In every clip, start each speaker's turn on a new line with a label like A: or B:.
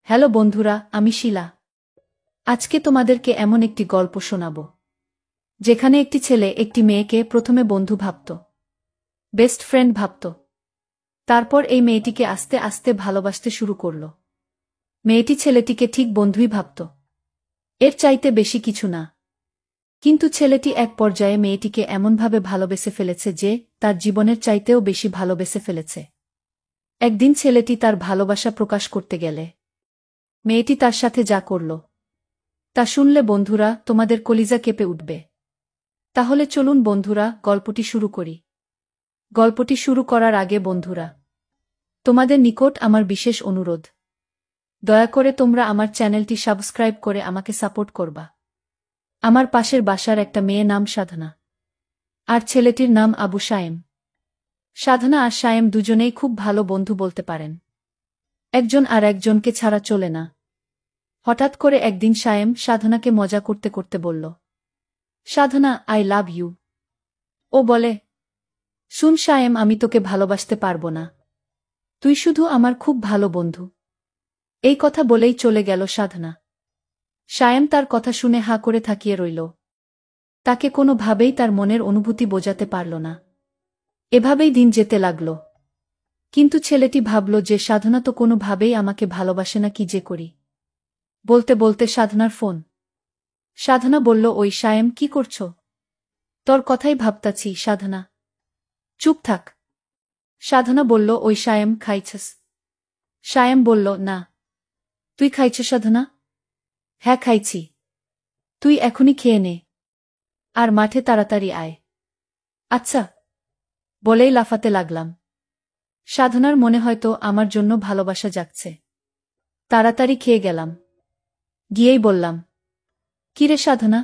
A: Hello বন্ধুরা, আমি শিলা। আজকে তোমাদেরকে এমন একটি গল্প শোনাব যেখানে একটি ছেলে একটি মেয়েকে প্রথমে বন্ধু ভাবত, বেস্ট ফ্রেন্ড ভাবত। তারপর এই মেয়েটিকে আস্তে আস্তে ভালোবাসতে শুরু করল। মেয়েটি ছেলেটিকে ঠিক বন্ধুই ভাবত, এর চাইতে বেশি কিছু না। কিন্তু ছেলেটি এক পর্যায়ে মেয়েটিকে এমনভাবে ভালোবেসে ফেলেছে যে তার জীবনের চাইতেও বেশি ভালোবেসে ফেলেছে। একদিন ছেলেটি তার ভালোবাসা প্রকাশ করতে গেলে মেয়েটি তার সাথে যা করল তা শুনলে বন্ধুরা তোমাদের কলিজা কেঁপে উঠবে। তাহলে চলুন বন্ধুরা, গল্পটি শুরু করি। গল্পটি শুরু করার আগে বন্ধুরা, তোমাদের নিকট আমার বিশেষ অনুরোধ, দয়া করে তোমরা আমার চ্যানেলটি সাবস্ক্রাইব করে আমাকে সাপোর্ট করবা। আমার পাশের বাসার একটা মেয়ে নাম সাধনা, আর ছেলেটির নাম আবু সায়েম। সাধনা আর সায়েম দুজনেই খুব ভালো বন্ধু বলতে পারেন, একজন আর একজনকে ছাড়া চলে না। হঠাৎ করে একদিন সায়েম সাধনাকে মজা করতে করতে বলল, সাধনা, আই লাভ ইউ। ও বলে, শুন সায়েম, আমি তোকে ভালোবাসতে পারবো না, তুই শুধু আমার খুব ভালো বন্ধু। এই কথা বলেই চলে গেল সাধনা। সায়েম তার কথা শুনে হাঁ করে থাকিয়ে রইল। তাকে কোনোভাবেই তার মনের অনুভূতি বোঝাতে পারল না। এভাবেই দিন যেতে লাগল। কিন্তু ছেলেটি ভাবল যে সাধনা তো কোনোভাবেই আমাকে ভালোবাসে না, কি যে করি। বলতে বলতে সাধনার ফোন। সাধনা বলল, ওই সায়েম, কি করছ? তোর কথাই ভাবতাছি সাধনা। চুপ থাক। সাধনা বলল, ওই সায়েম, খাইছস? সায়েম বলল, না। তুই খাইছ সাধনা? হ্যাঁ খাইছি। তুই এখনই খেয়ে নে, আর মাঠে তাড়াতাড়ি আয়। আচ্ছা, বলেই লাফাতে লাগলাম। সাধনার মনে হয়তো আমার জন্য ভালোবাসা জাগছে। তাড়াতাড়ি খেয়ে গেলাম। গিয়েই বললাম, কিরে সাধনা,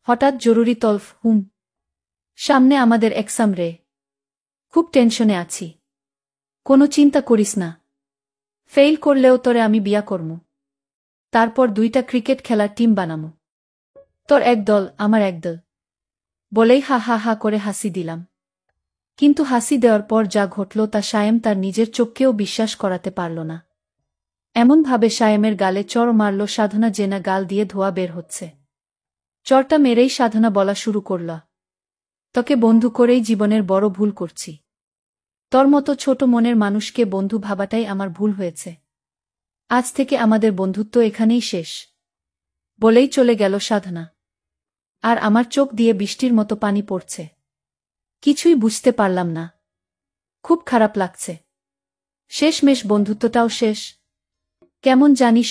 A: হঠাৎ জরুরি তলফ? সামনে আমাদের এক্সাম রে, খুব টেনশনে আছি। কোনো চিন্তা করিস না, ফেইল করলেও তোরে আমি বিয়া করমু। তারপর 2টা ক্রিকেট খেলার টিম বানামু, তোর এক দল, আমার এক দল। বলেই হা হা হা করে হাসি দিলাম। কিন্তু হাসি দেওয়ার পর যা ঘটল তা সায়েম তার নিজের চোখকেও বিশ্বাস করাতে পারল না। এমনভাবে সায়েমের গালে চড় মারল সাধনা জেনা গাল দিয়ে ধোয়া বের হচ্ছে। চড়টা মেরেই সাধনা বলা শুরু করল, তোকে বন্ধু করেই জীবনের বড় ভুল করছি। তোর মতো ছোট মনের মানুষকে বন্ধু ভাবাটাই আমার ভুল হয়েছে। আজ থেকে আমাদের বন্ধুত্ব এখানেই শেষ। বলেই চলে গেল সাধনা। আর আমার চোখ দিয়ে বৃষ্টির মতো পানি পড়ছে। কিছুই বুঝতে পারলাম না। খুব খারাপ লাগছে। শেষমেশ বন্ধুত্বটাও শেষ। কেমন জানি